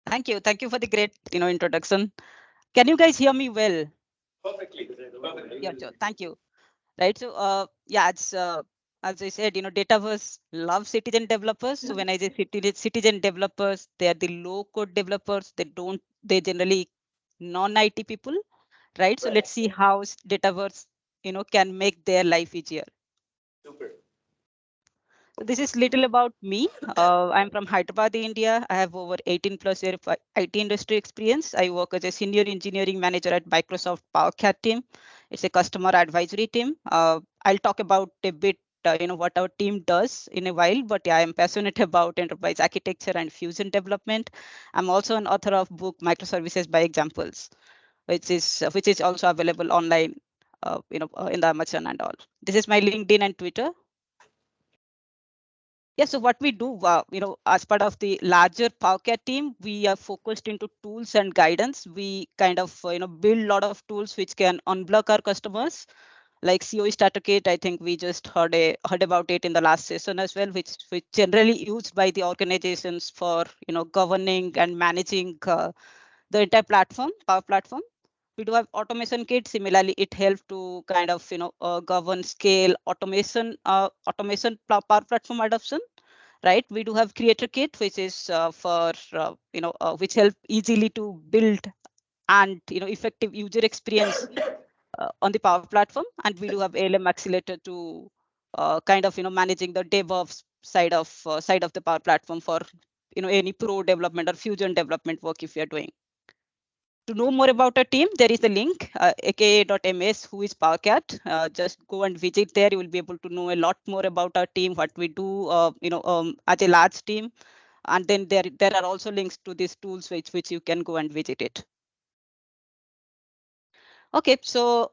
Thank you. Thank you for the great, introduction. Can you guys hear me well? Perfectly. Yeah, sure. Thank you. Right. So, yeah, it's as I said, Dataverse love citizen developers. So when I say citizen developers, they are the low code developers. They generally non-IT people, right? So let's see how Dataverse, can make their life easier. Super. So this is little about me. I'm from Hyderabad, India. I have over 18 plus year of IT industry experience. I work as a senior engineering manager at Microsoft PowerCat team. It's a customer advisory team. I'll talk about a bit, what our team does in a while. But yeah, I'm passionate about enterprise architecture and fusion development. I'm also an author of book Microservices by Examples, which is also available online, in the Amazon and all. This is my LinkedIn and Twitter. Yeah, so what we do, as part of the larger PowerCat team, we are focused into tools and guidance. We kind of, build a lot of tools which can unblock our customers, like COE Starter Kit. I think we just heard about it in the last session as well, which generally used by the organizations for, governing and managing the entire platform, Power Platform. We do have automation kit. Similarly, it helps to kind of, govern scale automation Power Platform adoption, right? We do have creator kit, which is for which help easily to build and effective user experience on the Power Platform. And we do have ALM accelerator to kind of managing the DevOps side of the Power Platform for any pro development or fusion development work if you're doing. To know more about our team, there is a link, aka.ms, who is PowerCat. Just go and visit there. You will be able to know a lot more about our team, what we do, as a large team. And then there are also links to these tools which you can go and visit it. Okay, so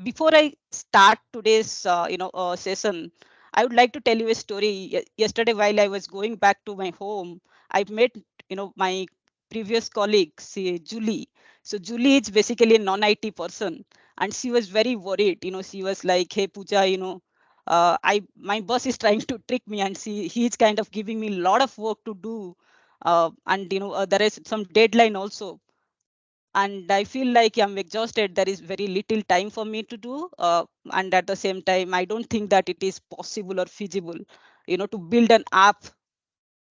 before I start today's session, I would like to tell you a story. Yesterday, while I was going back to my home, I met my previous colleague, Julie. So Julie is basically a non-IT person, and she was very worried. She was like, "Hey, Pooja, my boss is trying to trick me, and he's kind of giving me a lot of work to do, and there is some deadline also." And I feel like I'm exhausted. There is very little time for me to do, and at the same time I don't think that it is possible or feasible to build an app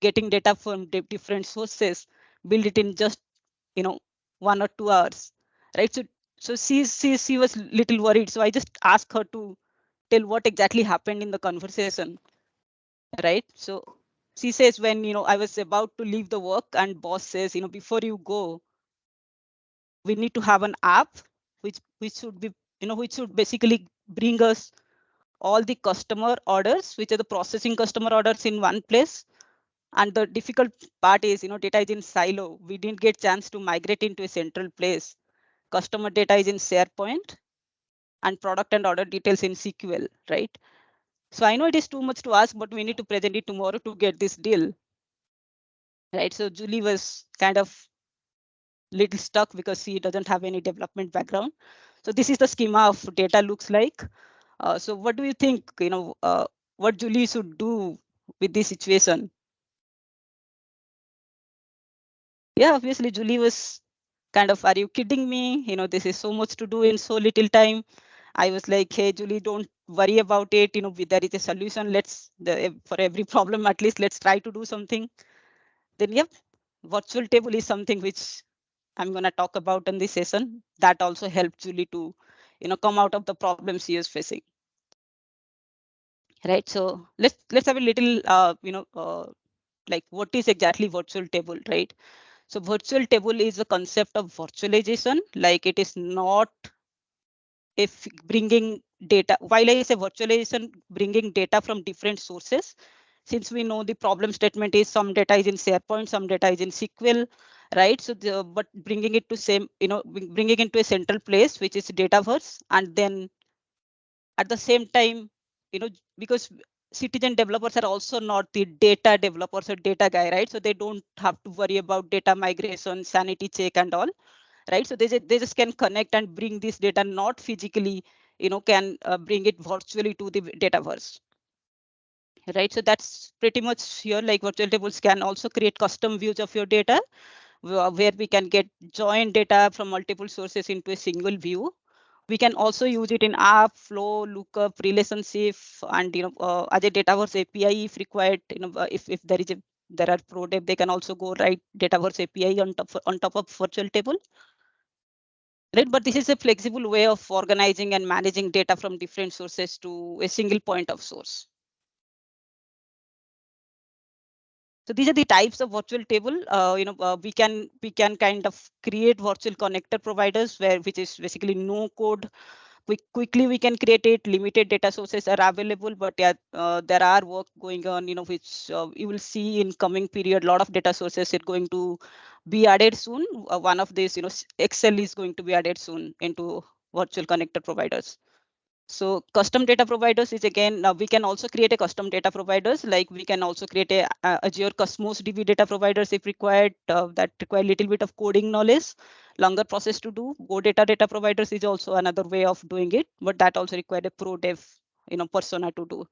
getting data from different sources, build it in just 1 or 2 hours, right? So she was little worried, so I just asked her to tell what exactly happened in the conversation, right? So she says, when I was about to leave the work, and boss says, before you go, we need to have an app which should be which should basically bring us all the customer orders, which are the processing customer orders, in one place. And the difficult part is, data is in silo. We didn't get chance to migrate into a central place. Customer data is in SharePoint, and product and order details in SQL, right? So I know it is too much to ask, but we need to present it tomorrow to get this deal, right? So Julie was kind of little stuck because she doesn't have any development background. So this is the schema of data looks like. So what do you think, what Julie should do with this situation? Yeah, obviously Julie was kind of, are you kidding me? This is so much to do in so little time. I was like, hey, Julie, don't worry about it. There is a solution. For every problem, at least let's try to do something. Then, yep, virtual table is something which I'm going to talk about in this session. That also helped Julie to, come out of the problem she is facing. Right. So let's have a little, like what is exactly virtual table, right? So virtual table is a concept of virtualization. Like, it is not if bringing data. While I say virtualization, bringing data from different sources, since we know the problem statement is some data is in SharePoint, some data is in SQL, right? So but bringing it to bringing into a central place, which is Dataverse. And then at the same time, because citizen developers are also not the data developers or data guy, right? So they don't have to worry about data migration, sanity check and all, right? So they just can connect and bring this data, not physically, can bring it virtually to the Dataverse, right? So that's pretty much here. Like, virtual tables can also create custom views of your data, where we can get joint data from multiple sources into a single view. We can also use it in app, flow, lookup, relationship, and other Dataverse API if required. If there are pro dev, they can also go write Dataverse API on top of virtual table. Right, but this is a flexible way of organizing and managing data from different sources to a single point of source. So these are the types of virtual table. We can kind of create virtual connector providers which is basically no code. Quickly we can create it. Limited data sources are available, but yeah, there are work going on. Which you will see in coming period. A lot of data sources are going to be added soon. One of these, Excel is going to be added soon into virtual connector providers. So custom data providers is again, we can also create a custom data providers, like we can also create a Azure Cosmos DB data providers if required, that require a little bit of coding knowledge, longer process to do. Go data providers is also another way of doing it, but that also required a pro dev persona to do.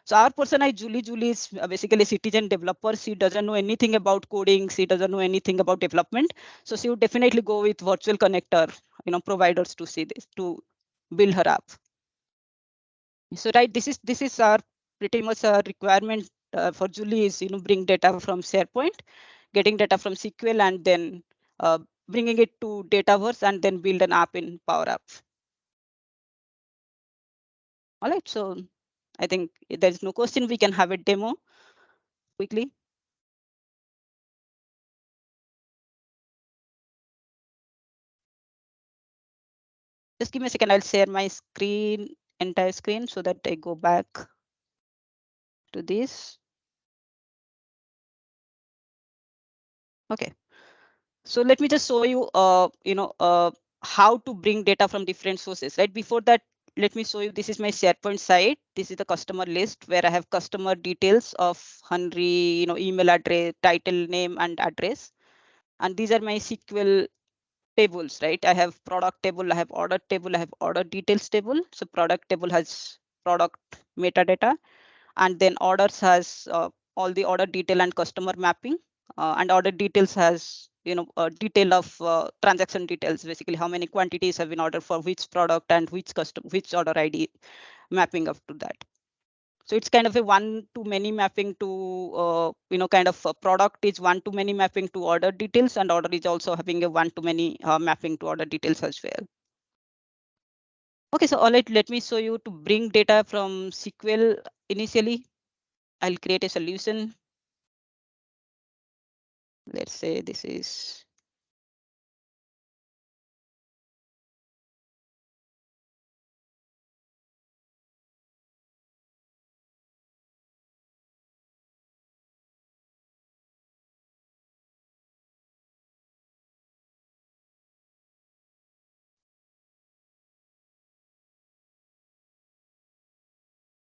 So our persona is Julie. Julie is basically a citizen developer. She doesn't know anything about coding. She doesn't know anything about development. So she would definitely go with virtual connector providers to see this, to build her app. So right, this is our pretty much a requirement for Julie is bring data from SharePoint, getting data from SQL, and then bringing it to Dataverse, and then build an app in Power Apps. All right, so I think there is no question. We can have a demo quickly. Just give me a second. I'll share my screen, entire screen, so that I go back to this. Okay. So let me just show you, how to bring data from different sources, right? Before that, let me show you, this is my SharePoint site. This is the customer list where I have customer details of Henry, email address, title, name, and address. And these are my SQL tables, right? I have product table, I have order table, I have order details table. So product table has product metadata, and then orders has all the order detail and customer mapping, and order details has detail of transaction details, basically how many quantities have been ordered for which product and which order ID mapping up to that. So it's kind of a one to many mapping to kind of a product is one to many mapping to order details, and order is also having a one to many mapping to order details as well. Okay, so all right, let me show you to bring data from SQL. Initially I'll create a solution. Let's say this is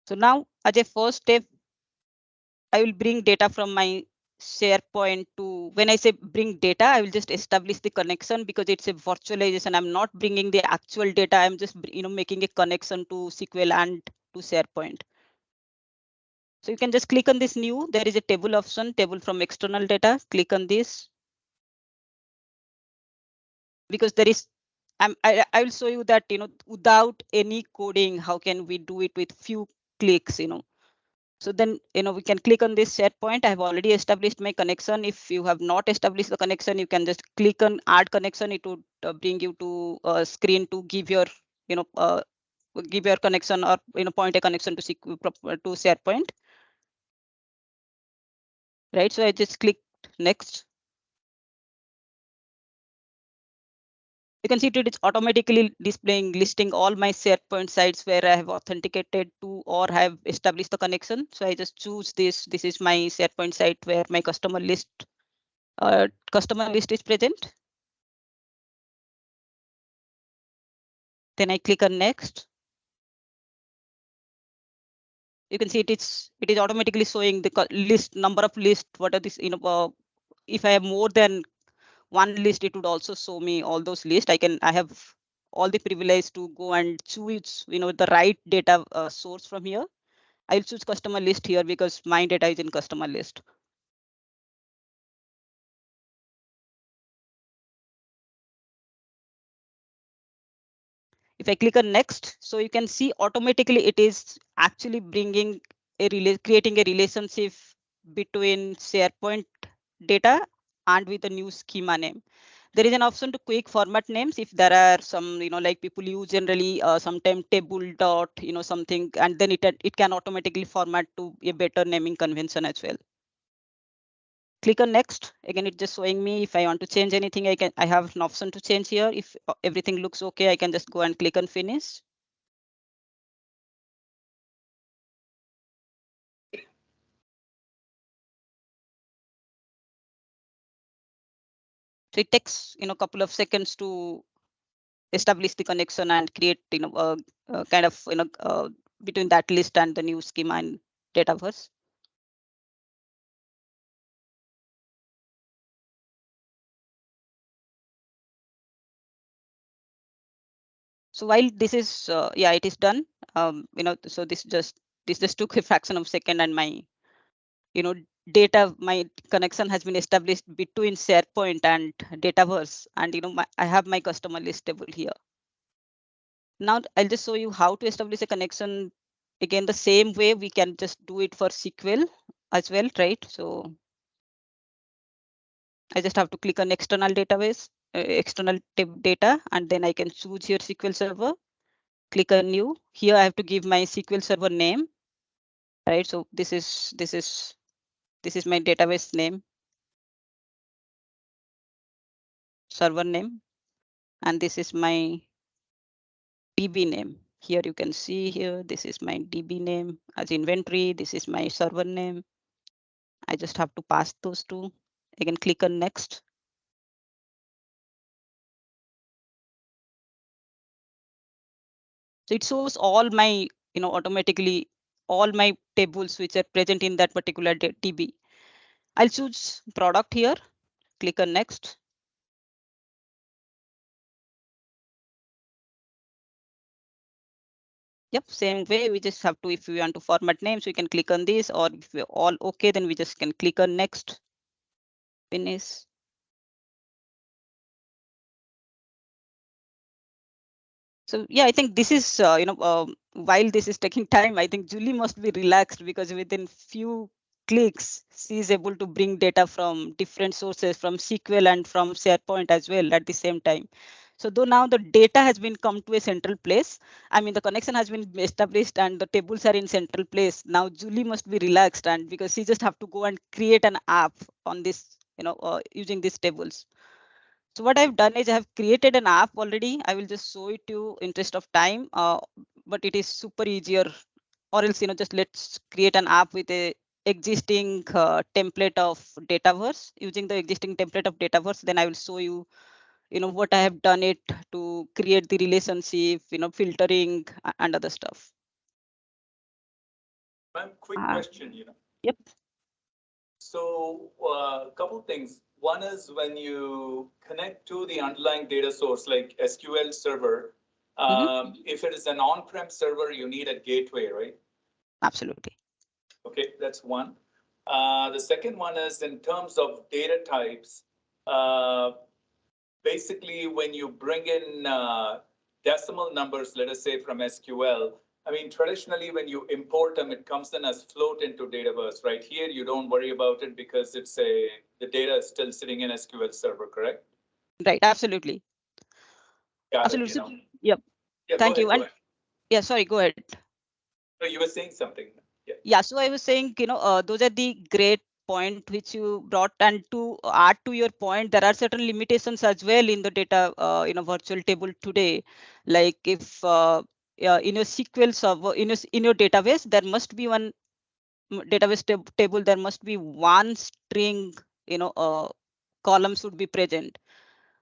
so now as a first step, I will bring data from my SharePoint to, when I say bring data, I will just establish the connection because it's a virtualization. I'm not bringing the actual data. I'm just making a connection to SQL and to SharePoint. So you can just click on this new, there is a table option, table from external data. Click on this because there is, I will show you that, without any coding, how can we do it with few clicks, So then, we can click on this SharePoint. I have already established my connection. If you have not established the connection, you can just click on add connection. It would bring you to a screen to give your, give your connection, or, point a connection to SharePoint. Right. So I just click next. You can see it's automatically displaying, listing all my SharePoint sites where I have authenticated to or have established the connection. So I just choose this. This is my SharePoint site where my customer list is present. Then I click on next. You can see it is automatically showing the list, number of list. What are this? If I have more than one list, it would also show me all those lists. I have all the privilege to go and choose the right data source from here. I'll choose customer list here because my data is in customer list. If I click on next, so you can see automatically it is actually bringing creating a relationship between SharePoint data and with the new schema name. There is an option to quick format names if there are some, like people use generally sometime table dot, something, and then it can automatically format to a better naming convention as well. Click on next. Again, it's just showing me if I want to change anything, I have an option to change here. If everything looks okay, I can just go and click on finish. So it takes a couple of seconds to establish the connection and create kind of between that list and the new schema and dataverse. So while this is yeah, it is done. So this just took a fraction of a second, and my my connection has been established between SharePoint and Dataverse, and I have my customer list table here. Now I'll just show you how to establish a connection. Again, the same way we can just do it for SQL as well, right? So I just have to click on external database, external data, and then I can choose here SQL Server. Click on new. Here I have to give my SQL Server name, right? So this is my database name, server name, and this is my DB name. Here you can see here, this is my DB name as inventory. This is my server name. I just have to pass those two. Again, click on next. So it shows all my, automatically all my tables which are present in that particular DB. I'll choose product here. Click on next. Yep, same way. We just have to, if we want to format names, we can click on this, or if we're all okay, then we just can click on next, finish. So yeah, I think this is, while this is taking time, I think Julie must be relaxed because within few clicks, she is able to bring data from different sources, from SQL and from SharePoint as well at the same time. So though now the data has been come to a central place, I mean, the connection has been established and the tables are in central place. Now Julie must be relaxed, and because she just have to go and create an app on this, using these tables. So what I've done is I have created an app already. I will just show it to you in interest of time, but it is super easier. Or else, just let's create an app with a existing template of Dataverse. Using the existing template of Dataverse, then I will show you, what I have done it to create the relationship, filtering and other stuff. Ma'am, quick question, Yep. So a couple things. One is when you connect to the underlying data source like SQL server, if it is an on-prem server, you need a gateway, right? Absolutely. Okay, that's one. The second one is in terms of data types. Basically, when you bring in decimal numbers, let us say from SQL, I mean, traditionally, when you import them, it comes in as float into Dataverse, right? Here, you don't worry about it because the data is still sitting in SQL Server, correct? Right. Absolutely. Got Absolutely. it, Yep. Yeah, go Thank ahead, you. go And ahead. yeah, sorry, go ahead. No, you were saying something. Yeah. Yeah, so I was saying, those are the great point which you brought, and to add to your point, there are certain limitations as well in the data, virtual table today. Like if in your SQL server, in your database, there must be one database table, there must be one string, column should be present.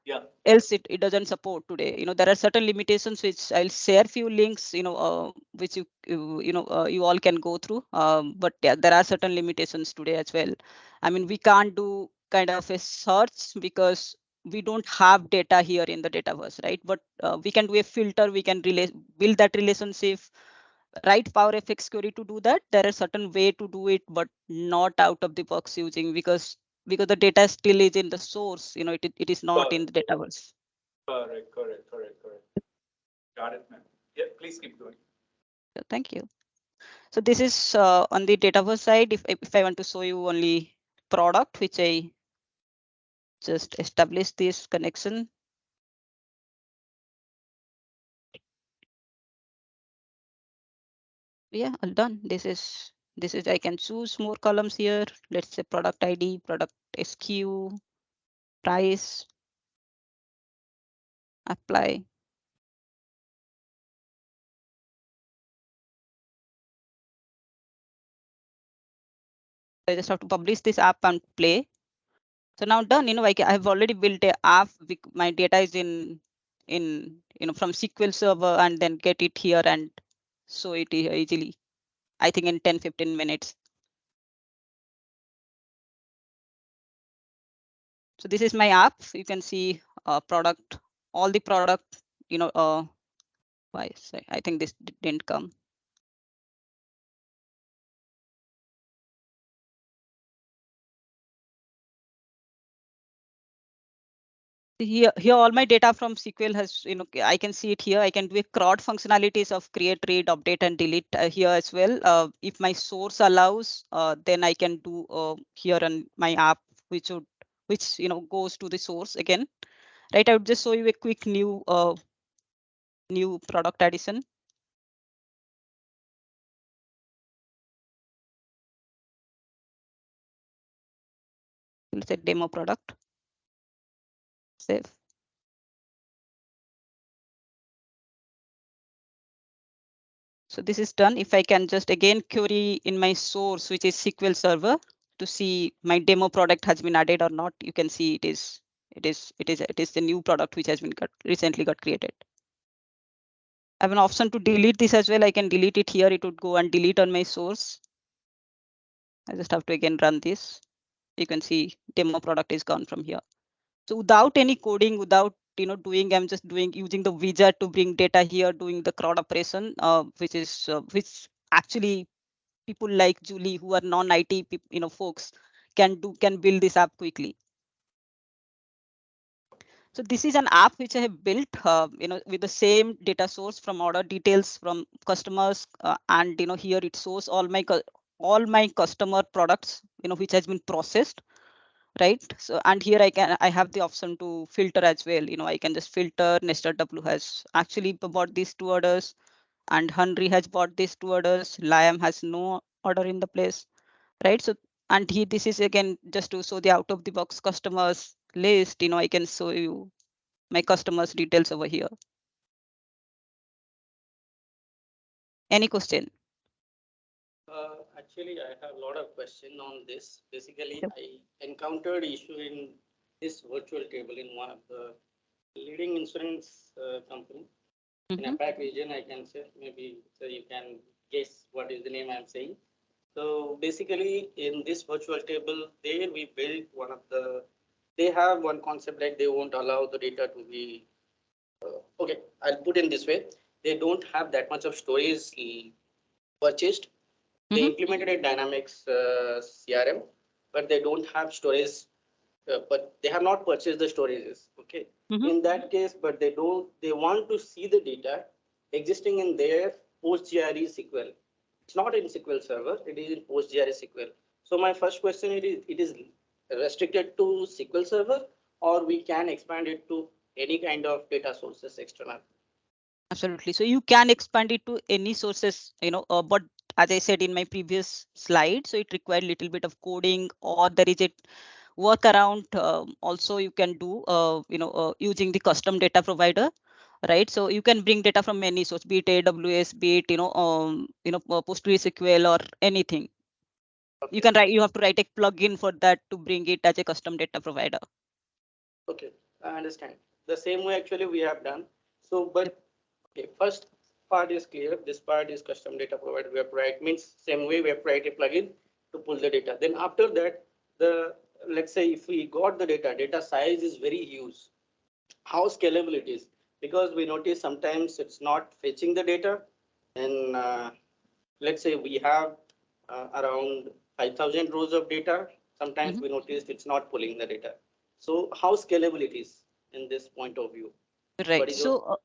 Yeah. Else it doesn't support today. There are certain limitations which I'll share few links, which you all can go through, but yeah, there are certain limitations today as well. I mean, we can't do kind of a search because we don't have data here in the dataverse, right? But we can do a filter, we can build that relationship, write power fx query to do that. There are certain way to do it, but not out of the box using, because the data still is in the source, it is not in the dataverse. Correct, correct, correct, correct. Got it, ma'am. Yeah, please keep going. Thank you. So this is on the Dataverse side. If I want to show you only product, which I just establish this connection. Yeah, all done. This is I can choose more columns here. Let's say product ID, product SKU, price, apply. I just have to publish this app and play. So now done. I've already built a app. My data is in from SQL Server, and then get it here and show it here easily. I think in 10-15 minutes. So this is my app. You can see product, all the product. Why? I think this didn't come. Here all my data from SQL has, I can see it here. I can do a CRUD functionalities of create, read, update, and delete here as well. If my source allows, then I can do here on my app, which goes to the source again. Right? I would just show you a quick new product addition. Let's say demo product. Save. So this is done. If I can just again query in my source, which is SQL Server, to see my demo product has been added or not, you can see it is the new product which has been recently got created. I have an option to delete this as well. I can delete it here. It would go and delete on my source. I just have to again run this. You can see demo product is gone from here. So without any coding, without doing, I'm just using the widget to bring data here, doing the CRUD operation, which actually people like Julie, who are non-IT folks, can build this app quickly. So this is an app which I have built, with the same data source from order details from customers, and here it shows all my customer products, which has been processed, right? So and here I have the option to filter as well. I can just filter. Nestor W has actually bought these 2 orders, and Henry has bought these 2 orders. Liam has no order in the place, right? So and this is again just to show the out of the box customers list. I can show you my customers details over here. Any question? Actually, I have a lot of question on this. Basically, I encountered issue in this virtual table in one of the leading insurance company in a APAC region. I can say maybe so you can guess what is the name I'm saying. So basically, in this virtual table, there we built one of the. They have one concept like they won't allow the data to be. Okay, I'll put in this way. They don't have that much of storage purchased. They implemented a Dynamics CRM, but they don't have storage, but they have not purchased the storages. Okay. In that case, but they want to see the data existing in their PostGRE SQL. It's not in SQL Server, it is in PostGRE SQL. So my first question it is restricted to SQL Server, or we can expand it to any kind of data sources external? Absolutely. So you can expand it to any sources, but as I said in my previous slide, so it required a little bit of coding, or there is a workaround. Also, you can do, using the custom data provider, right? So you can bring data from any source, be it AWS, be it, PostgreSQL or anything. Okay. You have to write a plugin for that to bring it as a custom data provider. Okay, I understand. The same way actually we have done. So, but okay, first part is clear. This part is custom data provider. We have to write means same way we have to write a plugin to pull the data. Then after that, let's say if we got the data size is very huge. How scalable it is? Because we notice sometimes it's not fetching the data, and let's say we have around 5,000 rows of data. Sometimes we noticed it's not pulling the data. So how scalable it is in this point of view? Right. So,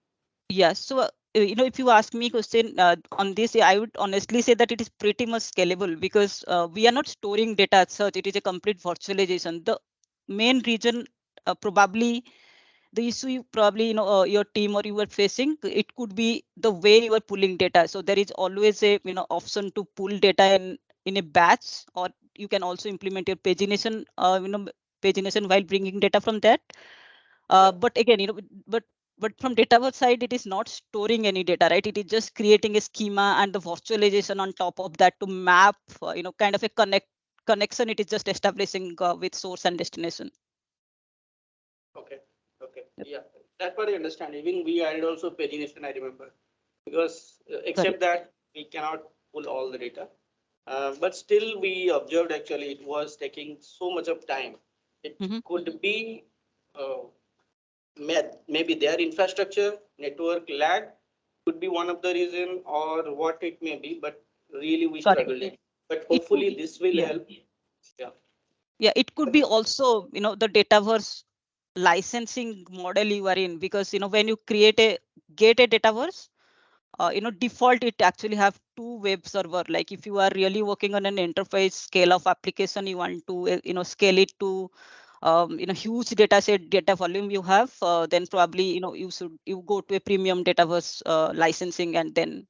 yes. So if you ask me question on this, I would honestly say that it is pretty much scalable, because we are not storing data as such. It is a complete virtualization. The main reason, probably the issue you probably your team or you are facing, it could be the way you are pulling data. So there is always a option to pull data in a batch, or you can also implement your pagination pagination while bringing data from that. But again, but from Dataverse side, it is not storing any data, right? It is just creating a schema and the virtualization on top of that to map kind of a connection. It is just establishing with source and destination. Okay. Okay. Yeah. That's what I understand. Even we added also pagination, I remember, because Correct. except that we cannot pull all the data. But still, we observed actually it was taking so much of time. It Mm-hmm. could be uh, maybe their infrastructure network lag could be one of the reason, or what it may be. But really, we Correct. struggled. But It could, hopefully, this will yeah. help. Yeah. Yeah, it could be also the Dataverse licensing model you are in, because when you get a Dataverse, default it actually have two web server. Like if you are really working on an enterprise scale of application, you want to scale it to huge data set, data volume you have, then probably you go to a premium Dataverse licensing, and then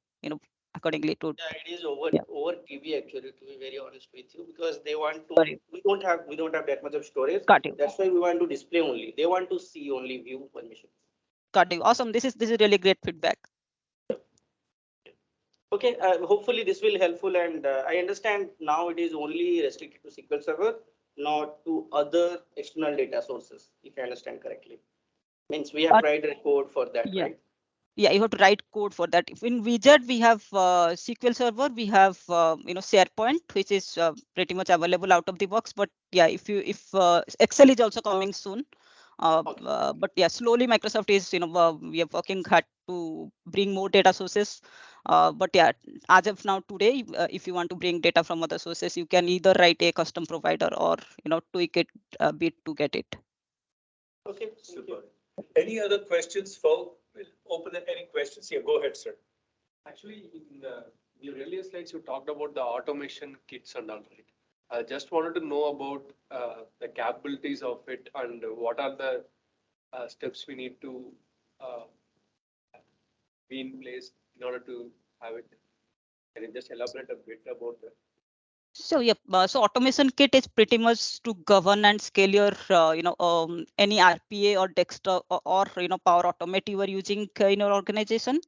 accordingly to. Yeah, it is over Yeah. over TV actually, to be very honest with you, because they want to. Got you. We don't have that much of storage. Got you. That's why we want to display only. They want to see only view permission. Got you. Awesome. This is really great feedback. Okay, hopefully this will helpful, and I understand now it is only restricted to SQL Server, not to other external data sources, if I understand correctly. Means we have Uh, write a code for that, yeah. right? Yeah, you have to write code for that. If in Wizard we have SQL Server, we have SharePoint, which is pretty much available out of the box. But yeah, if Excel is also coming soon. Okay. But yeah, slowly Microsoft is we are working hard to bring more data sources. But yeah, as of now today, if you want to bring data from other sources, you can either write a custom provider or tweak it a bit to get it. Okay. Super. Any other questions, folks? We'll open any questions. Yeah, go ahead, sir. Actually, in the earlier slides, you talked about the automation kits and all, right? I just wanted to know about the capabilities of it and what are the steps we need to uh, be in place in order to have it. Can you just elaborate a bit about that? So yeah, so automation kit is pretty much to govern and scale your any RPA or desktop or Power Automate you are using in your organization.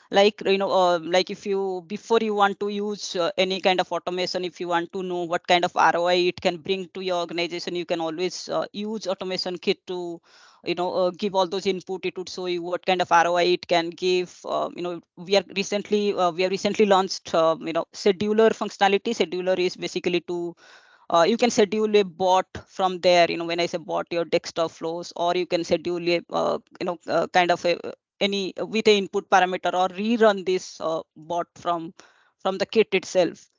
Like like if you before you want to use any kind of automation, if you want to know what kind of ROI it can bring to your organization, you can always use automation kit to give all those input. It would show you what kind of ROI it can give. We have recently launched scheduler functionality. Scheduler is basically to you can schedule a bot from there. When I say bot, your desktop flows, or you can schedule a kind of a any with a input parameter, or rerun this bot from the kit itself.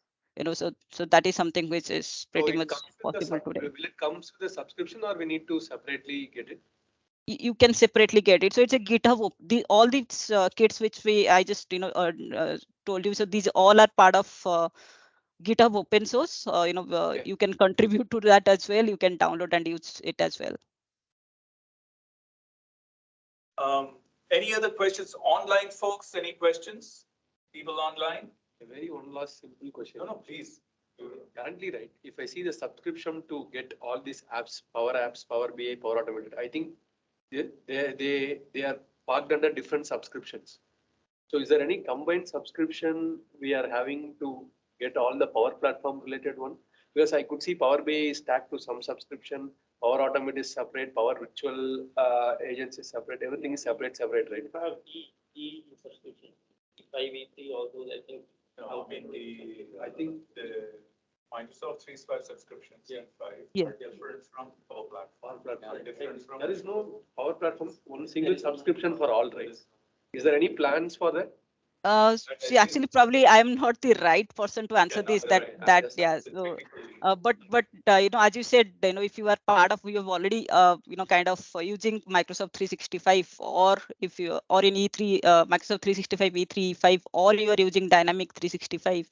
So that is something which is So pretty it much comes with the possible today. will it comes with a subscription or we need to separately get it? You can separately get it. So it's a GitHub. All these kits which I just told you. So these all are part of GitHub open source. Okay. You can contribute to that as well. You can download and use it as well. Any other questions online, folks? Any questions? People online? A very one last simple question. No, please. Currently, right, if I see the subscription to get all these apps, Power BI, Power Automated, I think they are parked under different subscriptions. So is there any combined subscription we are having to get all the Power Platform related one? Because I could see Power BI is tagged to some subscription, Power Automate is separate, Power Virtual Agents is separate, everything is separate, right? Have subscription. 5v3, all those, I think. No, I think the Microsoft 365 subscription, C5, Yeah. are different from Power Platform. Different from. There is no Power Platform, one single subscription for all, right? Is there any plans for that? See, actually, probably I am not the right person to answer this. Yeah. So, as you said, if you are part of, you have already, kind of using Microsoft 365, or if you or in E3, Microsoft 365 E3 5, or you are using Dynamic 365,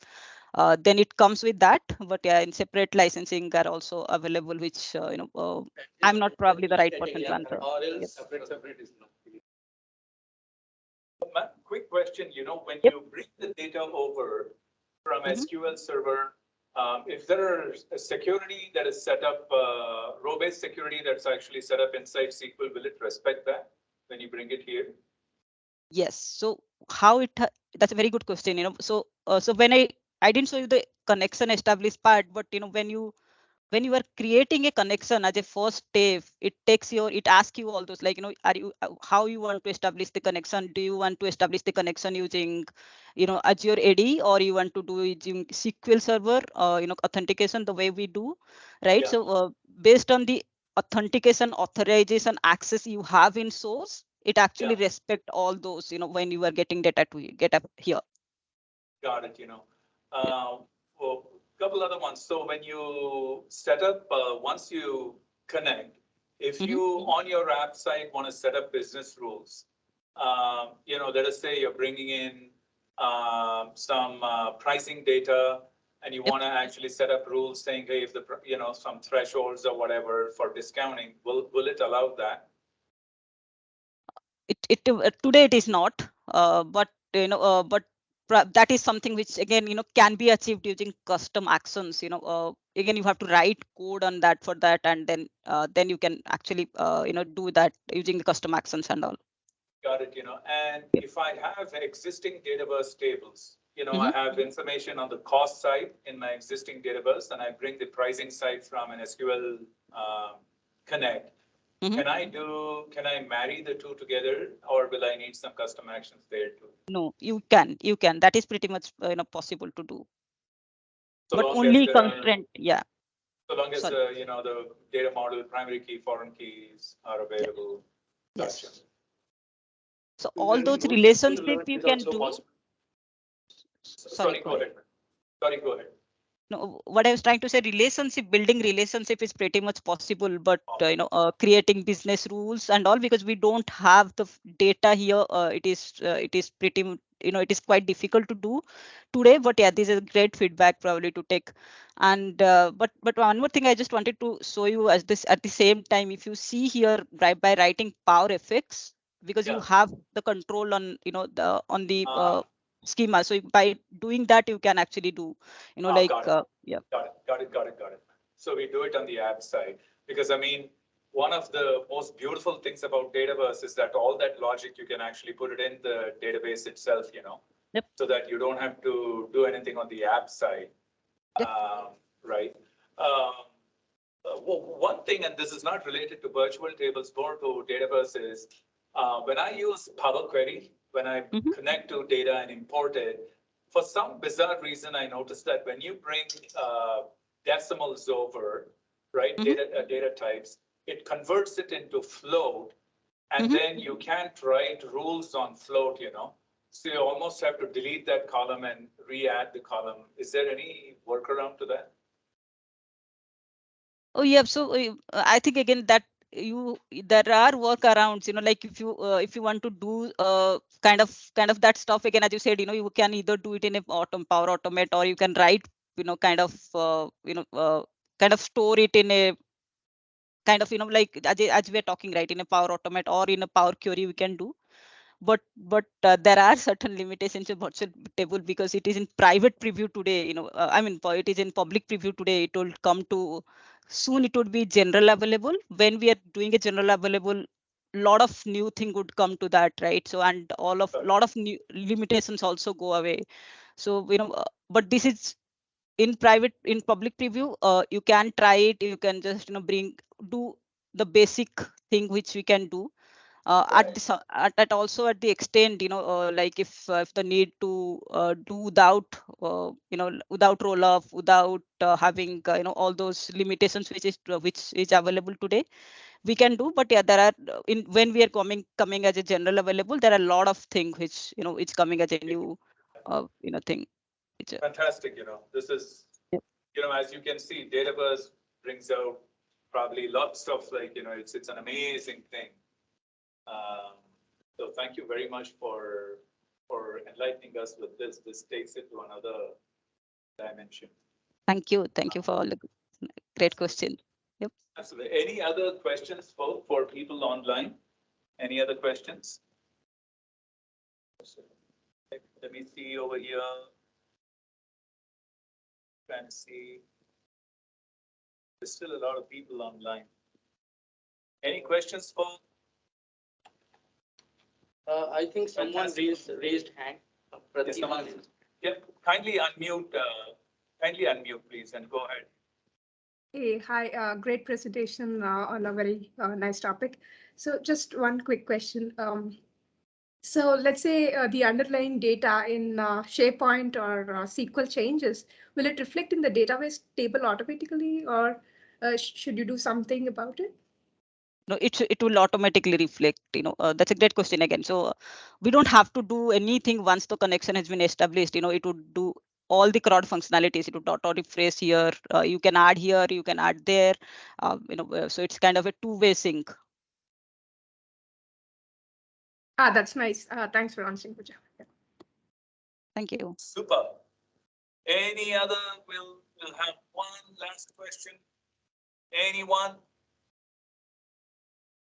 then it comes with that. But yeah, in separate licensing are also available, which I'm not probably the right person to answer. Or Yep. else separate is not. Quick question, when Yep. you bring the data over from Mhm. SQL Server, if there is a security that is set up, row-based security that's actually set up inside SQL, will it respect that when you bring it here? Yes. So how that's a very good question. So when I didn't show you the connection established part, but when you are creating a connection as a first step, it asks you all those, like, are you how you want to establish the connection. Do you want to establish the connection using Azure AD, or you want to do it using SQL Server, authentication the way we do, right? Yeah. So based on the authentication, authorization, access you have in source, it actually respect all those, when you are getting data to get up here. Got it. Yeah. Well, couple other ones. So when you set up, once you connect, if Mhm. you on your app site want to set up business rules, let us say you're bringing in some pricing data, and you Yep. want to actually set up rules saying, hey, if some thresholds or whatever for discounting, will it allow that? Today it is not, but that is something which, again, can be achieved using custom actions. Again, you have to write code on that for that, and then you can actually do that using the custom actions and all. Got it. And Yep. if I have existing database tables, I Mhm. have information on the cost side in my existing database, and I bring the pricing side from an SQL Connect. Mhm. Can I marry the two together, or will I need some custom actions there too? No, you can. That is pretty much possible to do, So but long as only constraint. Yeah. so long as Sorry. the data model, primary key, foreign keys are Yeah. available. Gotcha. Yes. So all Then those load relationship you is can also do. possible. Sorry, Sorry, go go ahead. ahead. Sorry, go ahead. No, what I was trying to say, building relationship is pretty much possible, but creating business rules and all, because we don't have the data here, it is pretty it is quite difficult to do today. But yeah, this is great feedback probably to take. And but one more thing I just wanted to show you, as this at the same time, if you see here, right, by writing power effects, because you have the control on the on the schema. So by doing that, you can actually do like Got it. yeah. Got it. So we do it on the app side because, I mean, one of the most beautiful things about Dataverse is that all that logic, you can actually put it in the database itself, Yep. so that you don't have to do anything on the app side. Yep. Right. Um, One thing, and this is not related to virtual tables, more to Dataverse, is when I use Power Query, when I Mhm. connect to data and import it, for some bizarre reason, I noticed that when you bring decimals over, right, Mhm. data types, it converts it into float, and Mhm. then you can't write rules on float. So you almost have to delete that column and re-add the column. Is there any workaround to that? Oh yeah. So I think again that there are workarounds. Like if you want to do kind of that stuff again, as you said, you can either do it in a Power Automate, or you can write kind of store it in a kind of like as we are talking, right, in a Power Automate or in a Power Query we can do. But there are certain limitations in virtual table, because it is in private preview today. I mean, it is in public preview today. It will come to soon. It would be general available. When we are doing a general available, lot of new thing would come to that, right? So, and lot of new limitations also go away. So but this is in public preview. You can try it. You can just do the basic thing which we can do at also at the extent, like if the need to do without without roll off, without having all those limitations which is available today, we can do. But yeah, there are in when we are coming as a general available, there are a lot of things which it's coming as a new thing. Fantastic. This is, Yep. as you can see, Dataverse brings out probably lots of it's an amazing thing. So thank you very much for enlightening us with this. This takes it to another dimension. Thank you for all the great questions. Yep. Absolutely. Any other questions for people online? Any other questions? Let me see over here. Trying to see. There's still a lot of people online. Any questions for? I think someone raised hand. Yes, someone. Yep. Kindly unmute. Kindly unmute, please, and go ahead. Hey, hi, great presentation on a very nice topic. So just one quick question. So let's say the underlying data in SharePoint or SQL changes, will it reflect in the database table automatically, or should you do something about it? No, it will automatically reflect. That's a great question again. So we don't have to do anything once the connection has been established. It would do all the CRUD functionalities. It would auto refresh here. You can add here. You can add there. So it's kind of a two-way sync. That's nice. Thanks for answering, Pooja. Yeah. Thank you. Super. Any other? We'll have one last question. Anyone?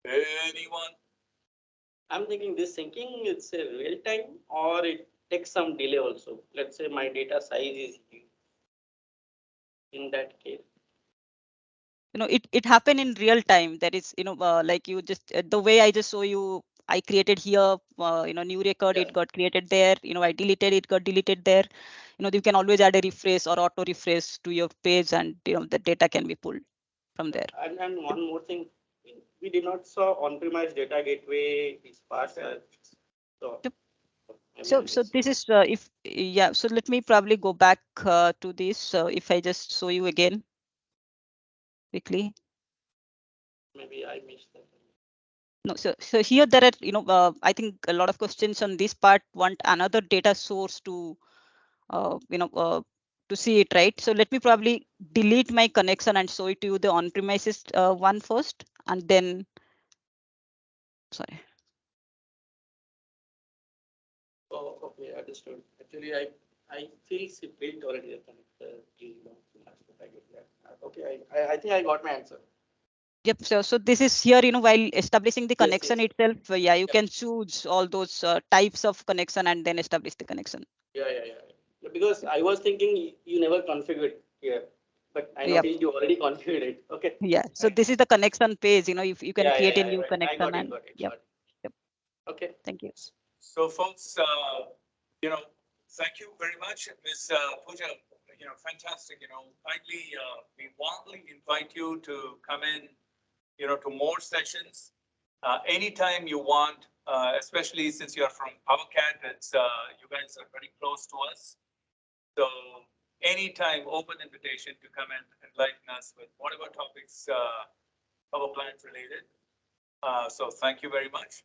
Anyone? I'm thinking this syncing, it's a real time or it takes some delay also. Let's say my data size is huge. In that case, it happened in real time. That is, like you just the way I just show you, I created here, new record, Yeah. it got created there. I deleted it, got deleted there. You can always add a refresh or auto refresh to your page, and the data can be pulled from there. and one more thing, we did not saw on-premise data gateway is part. So, Yep. maybe So this is so let me probably go back to this. If I just show you again quickly. maybe I missed that. No, so here there are I think a lot of questions on this part want another data source to uh, you know uh, to see it, right? So let me probably delete my connection and show it to you the on-premises one first, and then sorry. Oh, okay, understood. Actually, I feel it's built already the connector. Okay, I think I got my answer. Yep. So this is here, while establishing the Yes, connection yes. itself, yeah, you Yep. can choose all those types of connection and then establish the connection. Yeah. Because I was thinking you never configured here, but I Yep. noticed you already configured it. Okay. Yeah. So Right. this is the connection page. If you can create a new Right. I connection, got it. and Got it. yep. Got it. Yep. Okay. Thank you. So, folks, thank you very much, Ms. Pooja. Fantastic. Kindly, we warmly invite you to come in, to more sessions anytime you want. Especially since you are from PowerCat, it's you guys are very close to us. So, anytime, open invitation to come and enlighten us with whatever topics power plant related. So, thank you very much.